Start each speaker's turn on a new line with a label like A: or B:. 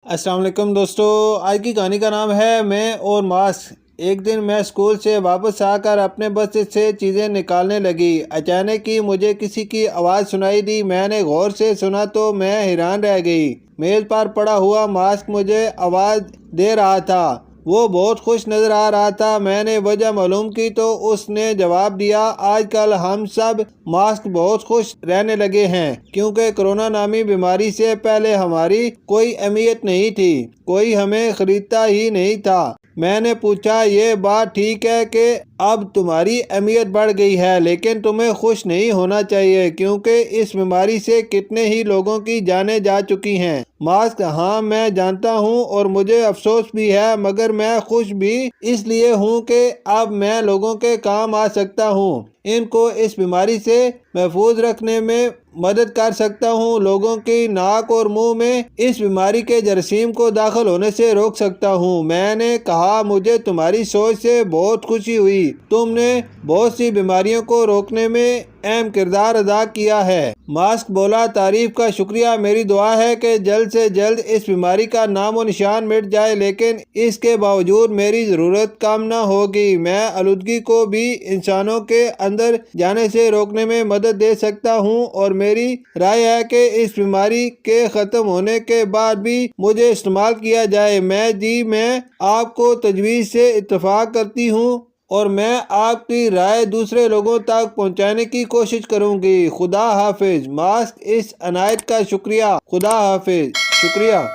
A: अस्सलाम वालेकुम दोस्तों, आज की कहानी का नाम है मैं और मास्क। एक दिन मैं स्कूल से वापस आकर अपने बस से चीज़ें निकालने लगी। अचानक ही मुझे किसी की आवाज़ सुनाई दी। मैंने गौर से सुना तो मैं हैरान रह गई। मेज़ पर पड़ा हुआ मास्क मुझे आवाज़ दे रहा था। वो बहुत खुश नज़र आ रहा था। मैंने वजह मालूम की तो उसने जवाब दिया, आजकल हम सब मास्क बहुत खुश रहने लगे हैं क्योंकि कोरोना नामी बीमारी से पहले हमारी कोई अहमियत नहीं थी, कोई हमें खरीदता ही नहीं था। मैंने पूछा, ये बात ठीक है कि अब तुम्हारी अहमियत बढ़ गई है, लेकिन तुम्हें खुश नहीं होना चाहिए क्योंकि इस बीमारी से कितने ही लोगों की जानें जा चुकी हैं। मास्क, हाँ मैं जानता हूँ और मुझे अफसोस भी है, मगर मैं खुश भी इसलिए हूँ कि अब मैं लोगों के काम आ सकता हूँ। इनको इस बीमारी से महफूज रखने में मदद कर सकता हूँ। लोगों की नाक और मुंह में इस बीमारी के जरासीम को दाखिल होने से रोक सकता हूँ। मैंने कहा, मुझे तुम्हारी सोच से बहुत खुशी हुई। तुमने बहुत सी बीमारियों को रोकने में अहम किरदार अदा किया है। मास्क बोला, तारीफ का शुक्रिया। मेरी दुआ है कि जल्द से जल्द इस बीमारी का नाम और निशान मिट जाए, लेकिन इसके बावजूद मेरी ज़रूरत कम न होगी। मैं आलूदगी को भी इंसानों के अंदर जाने से रोकने में मदद दे सकता हूँ और मेरी राय है कि इस बीमारी के ख़त्म होने के बाद भी मुझे इस्तेमाल किया जाए। मैं आपको तजवीज़ से इत्तेफाक करती हूँ और मैं आपकी राय दूसरे लोगों तक पहुंचाने की कोशिश करूंगी। खुदा हाफिज। मास्क, इस अनायत का शुक्रिया। खुदा हाफिज। शुक्रिया।